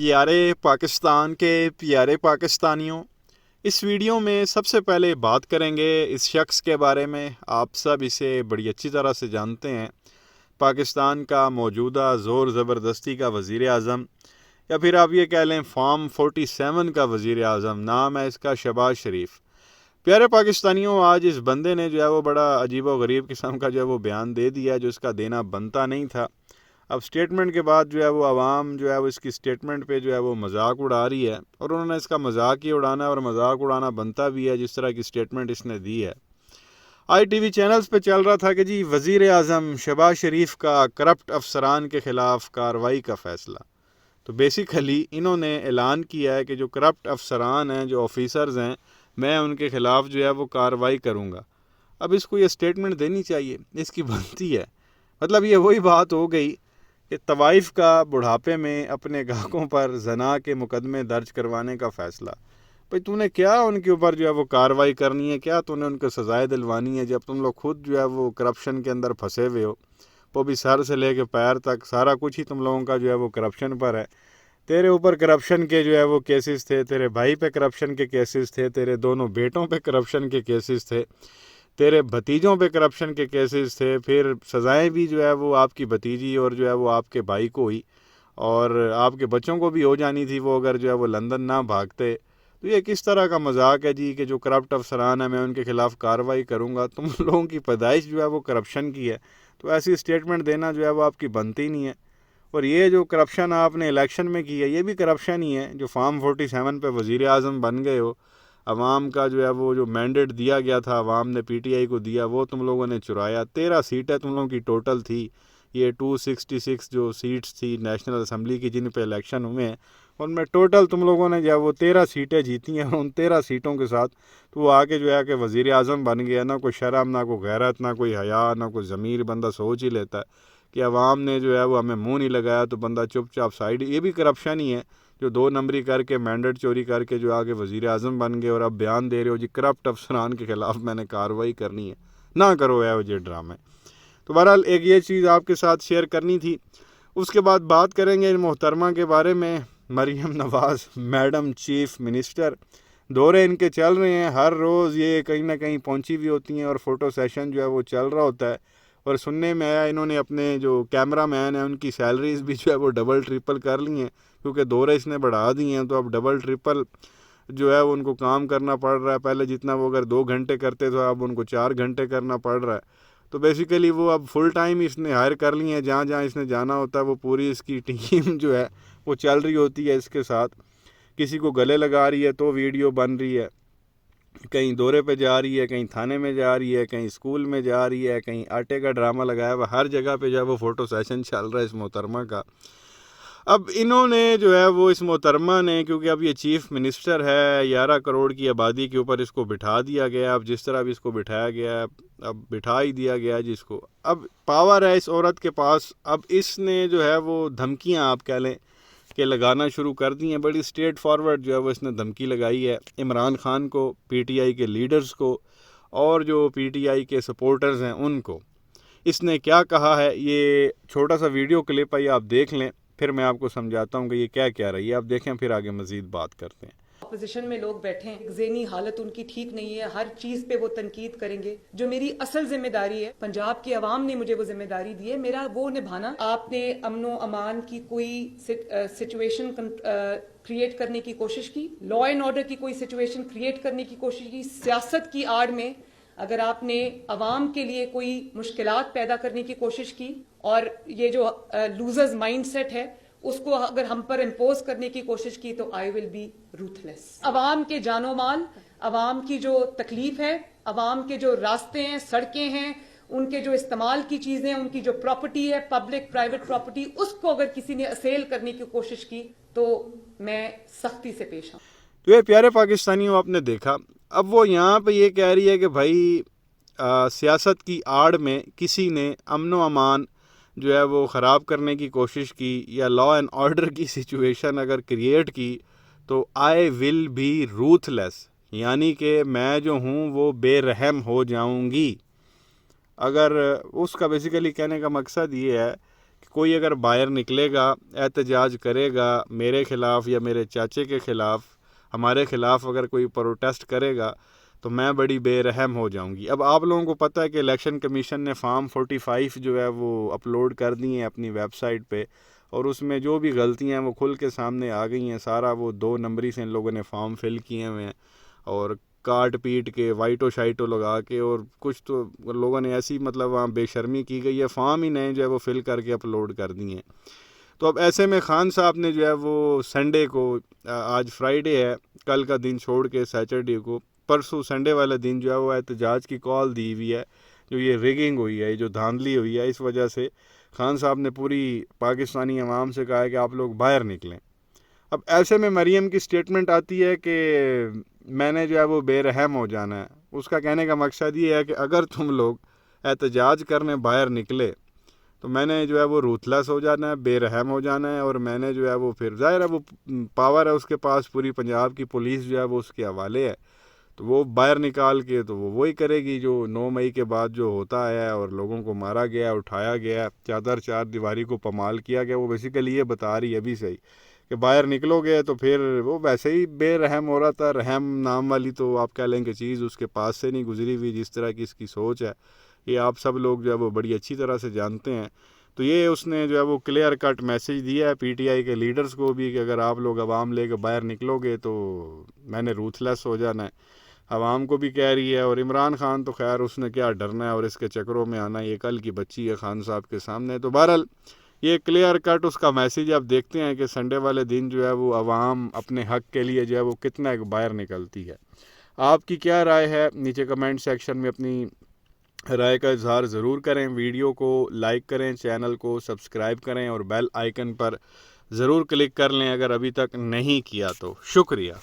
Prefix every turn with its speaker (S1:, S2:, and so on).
S1: پیارے پاکستان کے پیارے پاکستانیوں، اس ویڈیو میں سب سے پہلے بات کریں گے اس شخص کے بارے میں۔ آپ سب اسے بڑی اچھی طرح سے جانتے ہیں، پاکستان کا موجودہ زور زبردستی کا وزیر اعظم، یا پھر آپ یہ کہہ لیں فارم 47 کا وزیر اعظم، نام ہے اس کا شہباز شریف۔ پیارے پاکستانیوں، آج اس بندے نے جو ہے وہ بڑا عجیب و غریب قسم کا جو ہے وہ بیان دے دیا جو اس کا دینا بنتا نہیں تھا۔ اب سٹیٹمنٹ کے بعد جو ہے وہ عوام جو ہے وہ اس کی سٹیٹمنٹ پہ جو ہے وہ مذاق اڑا رہی ہے، اور انہوں نے اس کا مذاق ہی اڑانا ہے، اور مذاق اڑانا بنتا بھی ہے جس طرح کی سٹیٹمنٹ اس نے دی ہے۔ آئی ٹی وی چینلز پہ چل رہا تھا کہ جی وزیر اعظم شہباز شریف کا کرپٹ افسران کے خلاف کارروائی کا فیصلہ۔ تو بیسیکلی انہوں نے اعلان کیا ہے کہ جو کرپٹ افسران ہیں، جو آفیسرز ہیں، میں ان کے خلاف جو ہے وہ کارروائی کروں گا۔ اب اس کو یہ سٹیٹمنٹ دینی چاہیے، اس کی بنتی ہے۔ مطلب یہ وہی بات ہو گئی کہ طوائف کا بڑھاپے میں اپنے گاہکوں پر زنا کے مقدمے درج کروانے کا فیصلہ۔ بھئی تو نے کیا ان کے اوپر جو ہے وہ کارروائی کرنی ہے، کیا تو نے ان کو سزائے دلوانی ہے، جب تم لوگ خود جو ہے وہ کرپشن کے اندر پھنسے ہوئے ہو؟ وہ بھی سر سے لے کے پیر تک سارا کچھ ہی تم لوگوں کا جو ہے وہ کرپشن پر ہے۔ تیرے اوپر کرپشن کے جو ہے وہ کیسز تھے، تیرے بھائی پہ کرپشن کے کیسز تھے، تیرے دونوں بیٹوں پہ کرپشن کے کیسز تھے، تیرے بھتیجوں پہ کرپشن کے کیسز تھے، پھر سزائیں بھی جو ہے وہ آپ کی بھتیجی اور جو ہے وہ آپ کے بھائی کو ہوئی، اور آپ کے بچوں کو بھی ہو جانی تھی وہ اگر جو ہے وہ لندن نہ بھاگتے۔ تو یہ کس طرح کا مذاق ہے جی کہ جو کرپٹ افسران ہیں میں ان کے خلاف کارروائی کروں گا؟ تم لوگوں کی پیدائش جو ہے وہ کرپشن کی ہے، تو ایسی سٹیٹمنٹ دینا جو ہے وہ آپ کی بنتی نہیں ہے۔ اور یہ جو کرپشن آپ نے الیکشن میں کی ہے یہ بھی کرپشن ہی ہے، جو فارم 47 پہ وزیر اعظم بن گئے ہو۔ عوام کا جو ہے وہ جو مینڈیٹ دیا گیا تھا، عوام نے پی ٹی آئی کو دیا، وہ تم لوگوں نے چرایا۔ 13 سیٹیں تم لوگوں کی ٹوٹل تھی، یہ 266 جو سیٹس تھی نیشنل اسمبلی کی جن پہ الیکشن ہوئے ہیں، ان میں ٹوٹل تم لوگوں نے جو ہے وہ 13 سیٹیں جیتی ہیں۔ ان 13 سیٹوں کے ساتھ تو وہ آگے جو ہے کہ وزیر اعظم بن گیا۔ نہ کوئی شرم، نہ کوئی غیرت، نہ کوئی حیا، نہ کوئی ضمیر۔ بندہ سوچ ہی لیتا ہے کہ عوام نے جو ہے وہ ہمیں منہ نہیں لگایا تو بندہ چپ چاپ سائڈ۔ یہ بھی کرپشن ہی ہے جو 2 نمبری کر کے مینڈیٹ چوری کر کے جو آگے وزیر اعظم بن گئے، اور اب بیان دے رہے ہو جی کرپٹ افسران کے خلاف میں نے کارروائی کرنی ہے۔ نہ کرو یہ ڈرامے۔ تو بہرحال ایک یہ چیز آپ کے ساتھ شیئر کرنی تھی۔ اس کے بعد بات کریں گے محترمہ کے بارے میں، Maryam Nawaz madam chief minister. دورے ان کے چل رہے ہیں، ہر روز یہ کہیں نہ کہیں پہنچی ہوئی ہوتی ہیں، اور فوٹو سیشن جو ہے وہ چل رہا ہوتا ہے۔ اور سننے میں آیا انہوں نے اپنے جو کیمرہ مین ہیں ان کی سیلریز بھی جو ہے وہ ڈبل ٹرپل کر لی ہیں، کیونکہ دورے اس نے بڑھا دیے ہیں، تو اب ڈبل ٹرپل جو ہے ان کو کام کرنا پڑ رہا ہے۔ پہلے جتنا وہ اگر 2 گھنٹے کرتے تو اب ان کو 4 گھنٹے کرنا پڑ رہا ہے۔ تو بیسیکلی وہ اب فل ٹائم اس نے ہائر کر لی ہیں، جہاں جہاں اس نے جانا ہوتا ہے وہ پوری اس کی ٹیم جو ہے وہ چل رہی ہوتی ہے اس کے ساتھ۔ کسی کو گلے لگا رہی ہے تو ویڈیو بن رہی ہے، کہیں دورے پہ جا رہی ہے، کہیں تھانے میں جا رہی ہے، کہیں اسکول میں جا رہی ہے، کہیں آٹے کا ڈرامہ لگایا ہوا، ہر جگہ پہ جو ہے وہ فوٹو سیشن چل رہا ہے اس محترمہ کا۔ اب انہوں نے جو ہے وہ اس محترمہ نے، کیونکہ اب یہ چیف منسٹر ہے، 11 کروڑ کی آبادی کے اوپر اس کو بٹھا دیا گیا۔ اب جس طرح بھی اس کو بٹھایا گیا ہے، اب بٹھا ہی دیا گیا جس کو، اب پاور ہے اس عورت کے پاس۔ اب اس نے جو ہے وہ دھمکیاں آپ کہہ لیں کہ لگانا شروع کر دی ہیں، بڑی اسٹریٹ فارورڈ جو ہے وہ اس نے دھمکی لگائی ہے عمران خان کو، پی ٹی آئی کے لیڈرز کو، اور جو پی ٹی آئی کے سپورٹرز ہیں ان کو۔ اس نے کیا کہا ہے، یہ چھوٹا سا ویڈیو کلپ ہے، یہ آپ دیکھ لیں، پھر میں آپ کو سمجھاتا ہوں کہ یہ کیا کہہ رہی ہے۔ آپ دیکھیں، پھر آگے مزید بات کرتے ہیں۔
S2: اپوزیشن میں لوگ بیٹھے ہیں، ذہنی حالت ان کی ٹھیک نہیں ہے، ہر چیز پہ وہ تنقید کریں گے۔ جو میری اصل ذمہ داری ہے، پنجاب کی عوام نے مجھے وہ ذمہ داری دی ہے، میرا وہ نبھانا۔ آپ نے امن و امان کی کوئی سچویشن کریٹ کرنے کی کوشش کی، لا اینڈ آرڈر کی کوئی سچویشن کریٹ کرنے کی کوشش کی، سیاست کی آڑ میں اگر آپ نے عوام کے لیے کوئی مشکلات پیدا کرنے کی کوشش کی، اور یہ جو لوزرز مائنڈ سیٹ ہے اس کو اگر ہم پر امپوز کرنے کی کوشش کی، تو آئی ول بی روتھلیس۔ عوام کے جان و مال، عوام کی جو تکلیف ہے، عوام کے جو راستے ہیں، سڑکیں ہیں، ان کے جو استعمال کی چیزیں، ان کی جو پراپرٹی ہے، پبلک پرائیویٹ پراپرٹی، اس کو اگر کسی نے اسیل کرنے کی کوشش کی تو میں سختی سے پیش آؤں۔
S1: تو یہ پیارے پاکستانیوں، آپ نے دیکھا، اب وہ یہاں پہ یہ کہہ رہی ہے کہ بھائی سیاست کی آڑ میں کسی نے امن و امان جو ہے وہ خراب کرنے کی کوشش کی، یا لا اینڈ آرڈر کی سچویشن اگر کریٹ کی، تو آئی ول بی روتھ لیس، یعنی کہ میں جو ہوں وہ بے رحم ہو جاؤں گی۔ اگر اس کا بیسیکلی کہنے کا مقصد یہ ہے کہ کوئی اگر باہر نکلے گا، احتجاج کرے گا میرے خلاف یا میرے چاچے کے خلاف، ہمارے خلاف اگر کوئی پروٹیسٹ کرے گا تو میں بڑی بے رحم ہو جاؤں گی۔ اب آپ لوگوں کو پتہ ہے کہ الیکشن کمیشن نے فارم 45 جو ہے وہ اپلوڈ کر دی ہیں اپنی ویب سائٹ پہ، اور اس میں جو بھی غلطیاں ہیں وہ کھل کے سامنے آ گئی ہیں۔ سارا وہ 2 نمبری سے ان لوگوں نے فارم فل کیے ہوئے ہیں، اور کاٹ پیٹ کے وائٹو شائٹو لگا کے، اور کچھ تو لوگوں نے ایسی مطلب وہاں بے شرمی کی گئی ہے، فارم ہی نئے جو ہے وہ فل کر کے اپلوڈ کر دیے ہیں۔ تو اب ایسے میں خان صاحب نے جو ہے وہ سنڈے کو، آج فرائیڈے ہے، کل کا دن چھوڑ کے سیٹرڈے کو، پرسوں سنڈے والے دن جو ہے وہ احتجاج کی کال دی ہوئی ہے۔ جو یہ ریگنگ ہوئی ہے، یہ جو دھاندلی ہوئی ہے، اس وجہ سے خان صاحب نے پوری پاکستانی عوام سے کہا ہے کہ آپ لوگ باہر نکلیں۔ اب ایسے میں مریم کی سٹیٹمنٹ آتی ہے کہ میں نے جو ہے وہ بے رحم ہو جانا ہے۔ اس کا کہنے کا مقصد یہ ہے کہ اگر تم لوگ احتجاج کرنے باہر نکلے تو میں نے جو ہے وہ روتھلیس ہو جانا ہے، بے رحم ہو جانا ہے، اور میں نے جو ہے وہ پھر ظاہر ہے وہ پاور ہے اس کے پاس، پوری پنجاب کی پولیس جو ہے وہ اس کے حوالے ہے، تو وہ باہر نکال کے تو وہ وہی کرے گی جو 9 مئی کے بعد جو ہوتا ہے، اور لوگوں کو مارا گیا، اٹھایا گیا، چادر چار دیواری کو پامال کیا گیا۔ وہ بیسیکلی یہ بتا رہی ہے ابھی صحیح کہ باہر نکلو گے تو پھر وہ ویسے ہی بے رحم ہو رہا تھا۔ رحم نام والی تو آپ کہہ لیں کہ چیز اس کے پاس سے نہیں گزری ہوئی، جس طرح کی اس کی سوچ ہے یہ آپ سب لوگ جو ہے وہ بڑی اچھی طرح سے جانتے ہیں۔ تو یہ اس نے جو ہے وہ کلیئر کٹ میسیج دیا ہے پی ٹی آئی کے لیڈرز کو بھی کہ اگر آپ لوگ عوام لے کے باہر نکلو گے تو میں نے روتھلیس ہو جانا ہے۔ عوام کو بھی کہہ رہی ہے، اور عمران خان تو خیر اس نے کیا ڈرنا ہے اور اس کے چکروں میں آنا، یہ کل کی بچی ہے خان صاحب کے سامنے۔ تو بہرحال یہ کلیئر کٹ اس کا میسیج آپ دیکھتے ہیں کہ سنڈے والے دن جو ہے وہ عوام اپنے حق کے لیے جو ہے وہ کتنا باہر نکلتی ہے۔ آپ کی کیا رائے ہے؟ نیچے کمنٹ سیکشن میں اپنی رائے کا اظہار ضرور کریں۔ ویڈیو کو لائک کریں، چینل کو سبسکرائب کریں، اور بیل آئیکن پر ضرور کلک کر لیں اگر ابھی تک نہیں کیا تو۔ شکریہ۔